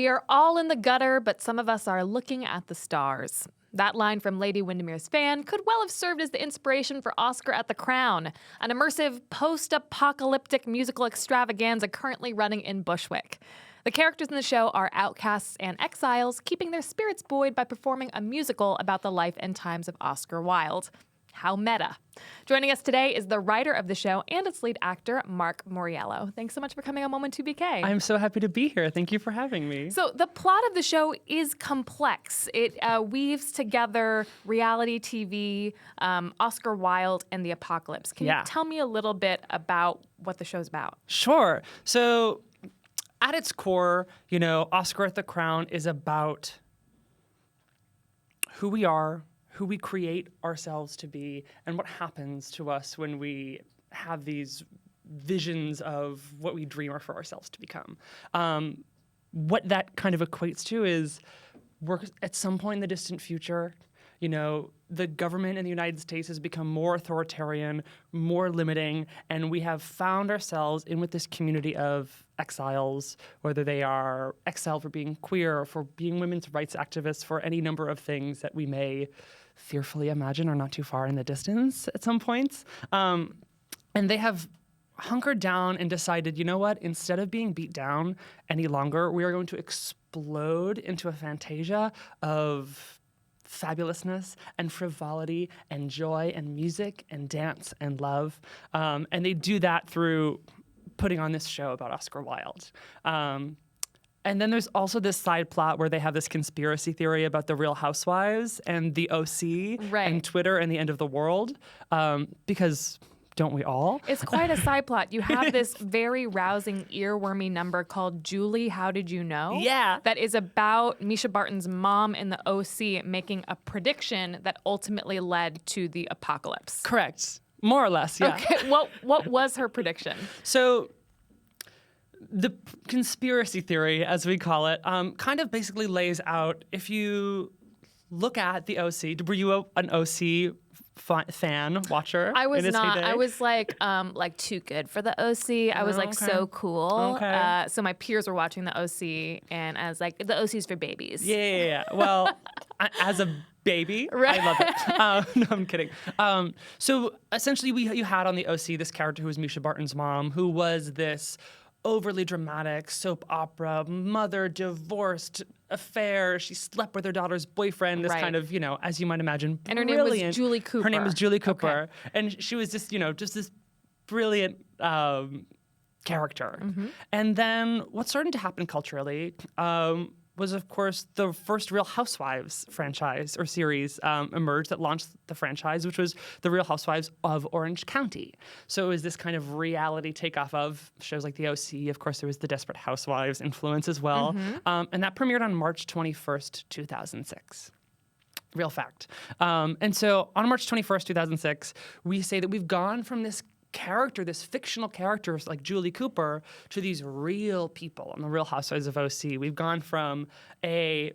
are all in the gutter, but some of us are looking at the stars. That line from Lady Windermere's fan could well have served as the inspiration for Oscar at the Crown, an immersive post-apocalyptic musical extravaganza currently running in Bushwick. The characters in the show are outcasts and exiles, keeping their spirits buoyed by performing a musical about the life and times of Oscar Wilde. How meta. Joining us today is the writer of the show and its lead actor, Mark Mauriello. Thanks so much for coming on Moment 2BK. I'm so happy to be here. Thank you for having me. So the plot of the show is complex. It weaves together reality TV, Oscar Wilde, and the apocalypse. Can you tell me a little bit about what the show's about? Sure. So at its core, Oscar at the Crown is about who we are, who we create ourselves to be, and what happens to us when we have these visions of what we dream for ourselves to become. What that kind of equates to is we're at some point in the distant future, the government in the United States has become more authoritarian, more limiting, and we have found ourselves in with this community of exiles, whether they are exiled for being queer or for being women's rights activists, for any number of things that we may fearfully imagine are not too far in the distance at some points. And they have hunkered down and decided, you know what, instead of being beat down any longer, we are going to explode into a fantasia of fabulousness and frivolity and joy and music and dance and love. And they do that through putting on this show about Oscar Wilde. And then there's also this side plot where they have this conspiracy theory about the Real Housewives and the OC and Twitter and the end of the world, because don't we all? It's quite a side plot. You have this very rousing, earwormy number called Julie, How Did You Know? Yeah. That is about Misha Barton's mom in the OC making a prediction that ultimately led to the apocalypse. Correct. More or less, yeah. Okay, what was her prediction? So the conspiracy theory, as we call it, kind of basically lays out, if you look at the OC, were you an OC fan, watcher? I was not. Heyday? I was like too good for the OC. I was so cool. Okay. So my peers were watching the OC, and I was like, the OC's for babies. Yeah. Well, as a baby, right. I love it. No, I'm kidding. So essentially, you had on the OC this character who was Misha Barton's mom, who was this overly dramatic soap opera mother, divorced, affair. She slept with her daughter's boyfriend. This kind of, as you might imagine, and her name was Julie Cooper. Her name was Julie Cooper, and she was just, just this brilliant character. Mm-hmm. And then what started to happen culturally was, of course, the first Real Housewives franchise or series emerged that launched the franchise, which was The Real Housewives of Orange County. So it was this kind of reality takeoff of shows like The OC. Of course, there was the Desperate Housewives influence as well. Mm-hmm. And that premiered on March 21st, 2006. Real fact. And so on March 21st, 2006, we say that we've gone from this fictional characters like Julie Cooper, to these real people on the Real Housewives of OC. We've gone from a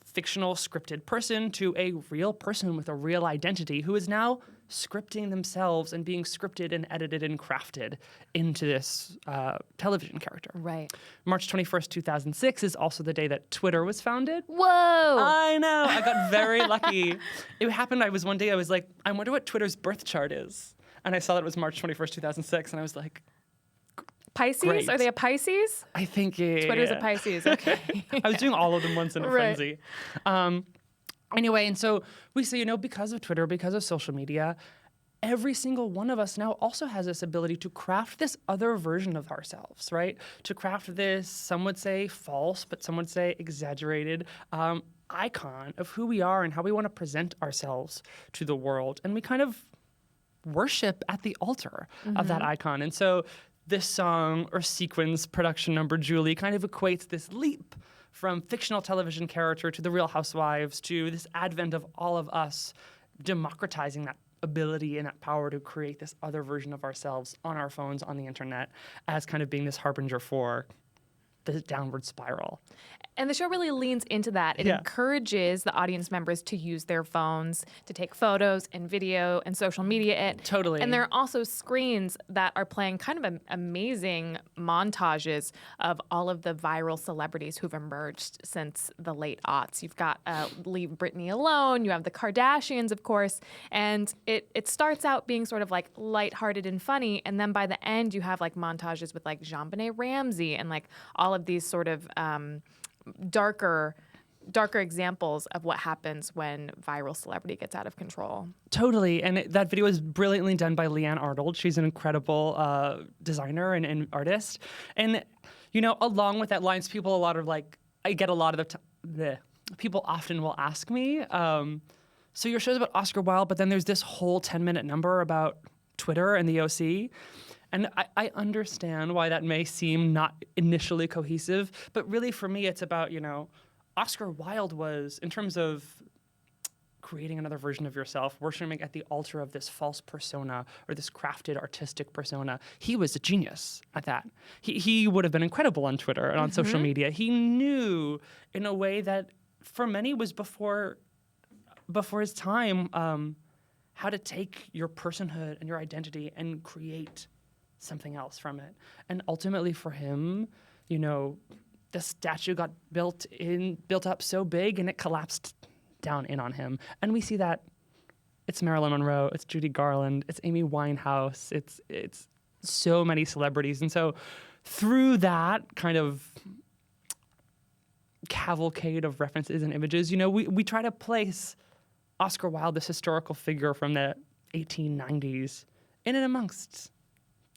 fictional scripted person to a real person with a real identity who is now scripting themselves and being scripted and edited and crafted into this television character. Right. March 21st, 2006 is also the day that Twitter was founded. Whoa! I know. I got very lucky. It happened, one day I was like, I wonder what Twitter's birth chart is. And I saw that it was March 21st, 2006, and I was like, Pisces? Great. Are they a Pisces? I think, yeah. Twitter's a Pisces, okay. I was doing all of them once in a frenzy. Anyway, and so we say, because of Twitter, because of social media, every single one of us now also has this ability to craft this other version of ourselves, right? To craft this, some would say false, but some would say exaggerated, icon of who we are and how we want to present ourselves to the world. And we kind of worship at the altar of that icon. And so this song or sequence, production number Julie, kind of equates this leap from fictional television character to the Real Housewives to this advent of all of us democratizing that ability and that power to create this other version of ourselves on our phones, on the internet, as kind of being this harbinger for the downward spiral. And the show really leans into that. It encourages the audience members to use their phones to take photos and video and social media it. Totally. And there are also screens that are playing kind of amazing montages of all of the viral celebrities who've emerged since the late aughts. You've got Leave Britney Alone. You have the Kardashians, of course. And it starts out being sort of like lighthearted and funny. And then by the end, you have like montages with like JonBenet Ramsey and like all of these sort of darker examples of what happens when viral celebrity gets out of control. Totally. And that video is brilliantly done by Leanne Arnold. She's an incredible designer and artist. And, you know, along with that lines, people often will ask me, so your show's about Oscar Wilde, but then there's this whole 10-minute number about Twitter and the OC. And I understand why that may seem not initially cohesive, but really for me, it's about, you know, Oscar Wilde was, in terms of creating another version of yourself, worshiping at the altar of this false persona or this crafted artistic persona, he was a genius at that. He would have been incredible on Twitter and on social media. He knew in a way that for many was before his time, how to take your personhood and your identity and create something else from it. And ultimately for him, you know, the statue got built up so big and it collapsed down in on him. And we see that it's Marilyn Monroe, it's Judy Garland, it's Amy Winehouse, it's so many celebrities. And so through that kind of cavalcade of references and images, you know, we try to place Oscar Wilde, this historical figure from the 1890s, in and amongst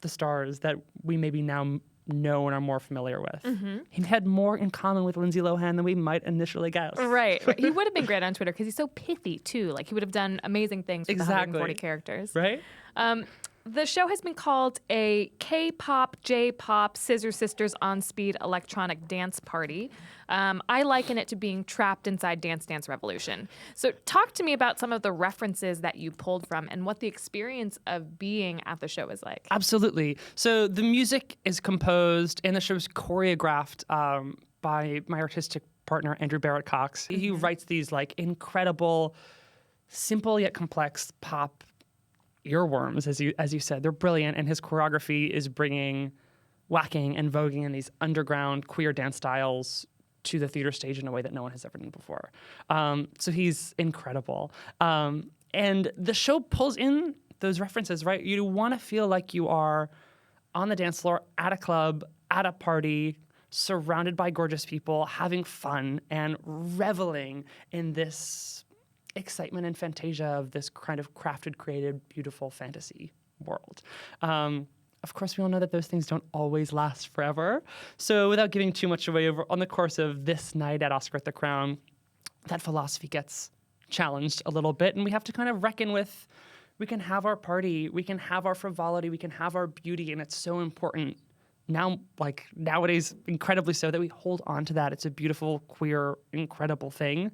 the stars that we maybe now know and are more familiar with. He had more in common with Lindsay Lohan than we might initially guess. Right. He would have been great on Twitter because he's so pithy, too. Like, he would have done amazing things with the 140 characters. Right? The show has been called a K-pop, J-pop, Scissor Sisters on speed electronic dance party. I liken it to being trapped inside Dance Dance Revolution. So talk to me about some of the references that you pulled from and what the experience of being at the show is like. Absolutely. So the music is composed and the show is choreographed by my artistic partner, Andrew Barrett Cox. He writes these like incredible, simple yet complex pop earworms, as you said. They're brilliant, and his choreography is bringing whacking and voguing in these underground queer dance styles to the theater stage in a way that no one has ever done before. So he's incredible. And the show pulls in those references, right? You want to feel like you are on the dance floor at a club, at a party, surrounded by gorgeous people, having fun and reveling in this excitement and fantasia of this kind of crafted, created, beautiful fantasy world. Of course, we all know that those things don't always last forever. So without giving too much away, on the course of this night at Oscar at the Crown, that philosophy gets challenged a little bit, and we have to kind of reckon with, we can have our party, we can have our frivolity, we can have our beauty, and it's so important now, like nowadays, incredibly so, that we hold on to that. It's a beautiful, queer, incredible thing.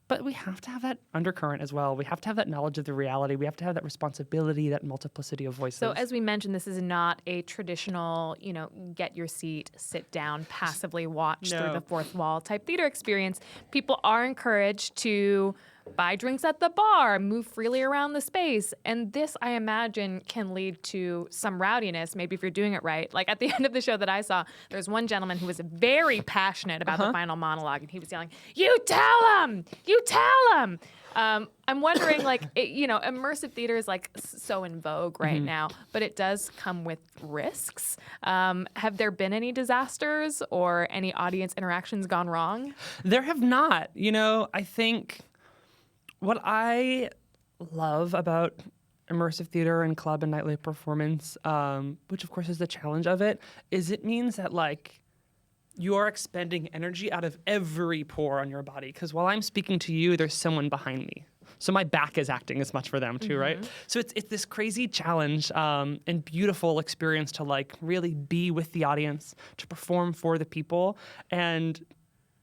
But we have to have that undercurrent as well. We have to have that knowledge of the reality. We have to have that responsibility, that multiplicity of voices. So as we mentioned, this is not a traditional, you know, get your seat, sit down, passively watch through the fourth wall type theater experience. People are encouraged to buy drinks at the bar, move freely around the space. And this, I imagine, can lead to some rowdiness, maybe if you're doing it right. Like at the end of the show that I saw, there's one gentleman who was very passionate about the final monologue, and he was yelling, "You tell him! You tell him!" I'm wondering, like, you know, immersive theater is like so in vogue right now, but it does come with risks. Have there been any disasters or any audience interactions gone wrong? There have not. You know, I think what I love about immersive theater and club and nightlife performance, which of course is the challenge of it, is it means that like you are expending energy out of every pore on your body. Because while I'm speaking to you, there's someone behind me. So my back is acting as much for them too, right? So it's this crazy challenge and beautiful experience to like really be with the audience, to perform for the people. And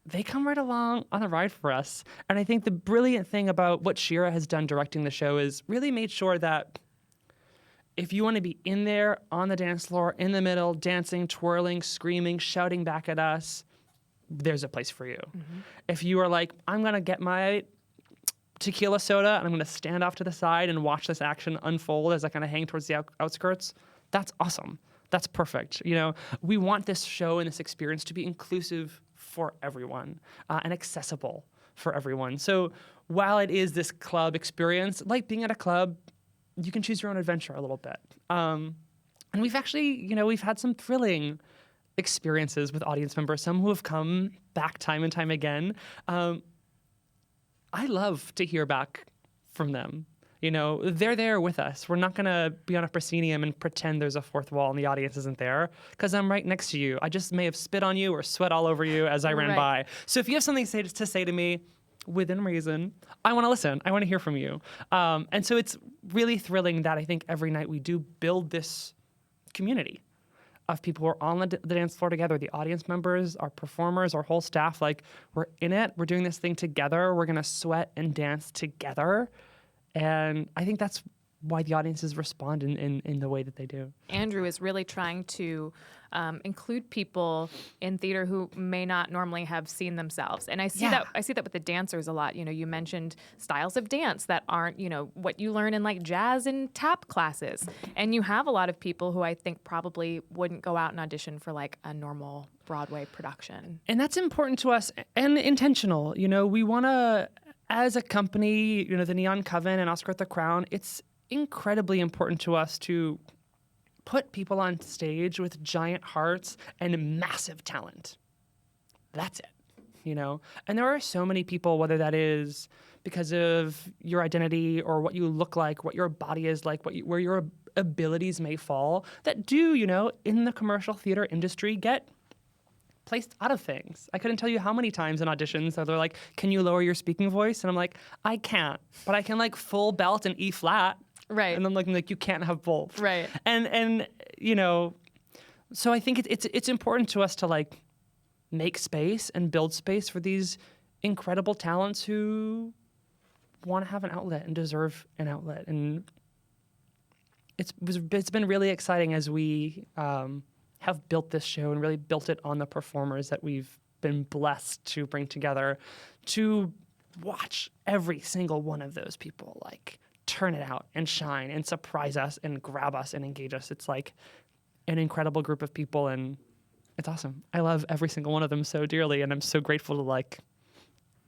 they come right along on the ride for us. And I think the brilliant thing about what Shira has done directing the show is really made sure that if you want to be in there on the dance floor, in the middle, dancing, twirling, screaming, shouting back at us, there's a place for you. If you are like, I'm going to get my tequila soda and I'm going to stand off to the side and watch this action unfold as I kind of hang towards the outskirts, that's awesome. That's perfect. You know, we want this show and this experience to be inclusive for everyone and accessible for everyone. So while it is this club experience, like being at a club, you can choose your own adventure a little bit. And we've actually, you know, we've had some thrilling experiences with audience members, some who have come back time and time again. I love to hear back from them. You know, they're there with us. We're not going to be on a proscenium and pretend there's a fourth wall and the audience isn't there because I'm right next to you. I just may have spit on you or sweat all over you as I ran by. So if you have something to say to me, within reason, I want to listen. I want to hear from you. And so it's really thrilling that I think every night we do build this community of people who are on the dance floor together, the audience members, our performers, our whole staff. Like, we're in it. We're doing this thing together. We're going to sweat and dance together. And I think that's why the audiences respond in the way that they do. Andrew is really trying to include people in theater who may not normally have seen themselves. And I see that with the dancers a lot. You know, you mentioned styles of dance that aren't, you know, what you learn in like jazz and tap classes. And you have a lot of people who I think probably wouldn't go out and audition for like a normal Broadway production. And that's important to us and intentional. You know, we want to, as a company, you know, the Neon Coven and Oscar at the Crown, it's incredibly important to us to put people on stage with giant hearts and massive talent. That's it, you know? And there are so many people, whether that is because of your identity or what you look like, what your body is like, where your abilities may fall, that do, you know, in the commercial theater industry get placed out of things. I couldn't tell you how many times in auditions that they're like, can you lower your speaking voice? And I'm like, I can't, but I can like full belt and E flat. Right. And then like you can't have both. Right. And you know, so I think it's important to us to like make space and build space for these incredible talents who want to have an outlet and deserve an outlet. And it's been really exciting as we have built this show and really built it on the performers that we've been blessed to bring together, to watch every single one of those people like turn it out and shine and surprise us and grab us and engage us. It's like an incredible group of people, and it's awesome. I love every single one of them so dearly, and I'm so grateful to like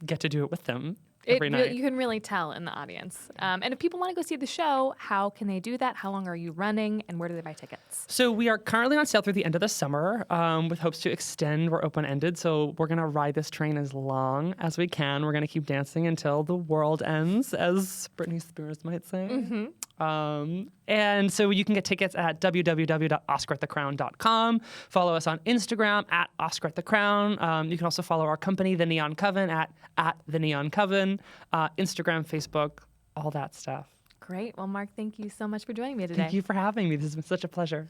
get to do it with them every night. You can really tell in the audience. And if people want to go see the show, how can they do that? How long are you running, and where do they buy tickets? So we are currently on sale through the end of the summer with hopes to extend. We're open-ended, so we're going to ride this train as long as we can. We're going to keep dancing until the world ends, as Britney Spears might say. And so you can get tickets at www.oscaratthecrown.com. Follow us on Instagram at Oscar at the Crown. You can also follow our company, the Neon Coven, at the Neon Coven, Instagram, Facebook, all that stuff. Great. Well, Mark, thank you so much for joining me today. Thank you for having me. This has been such a pleasure.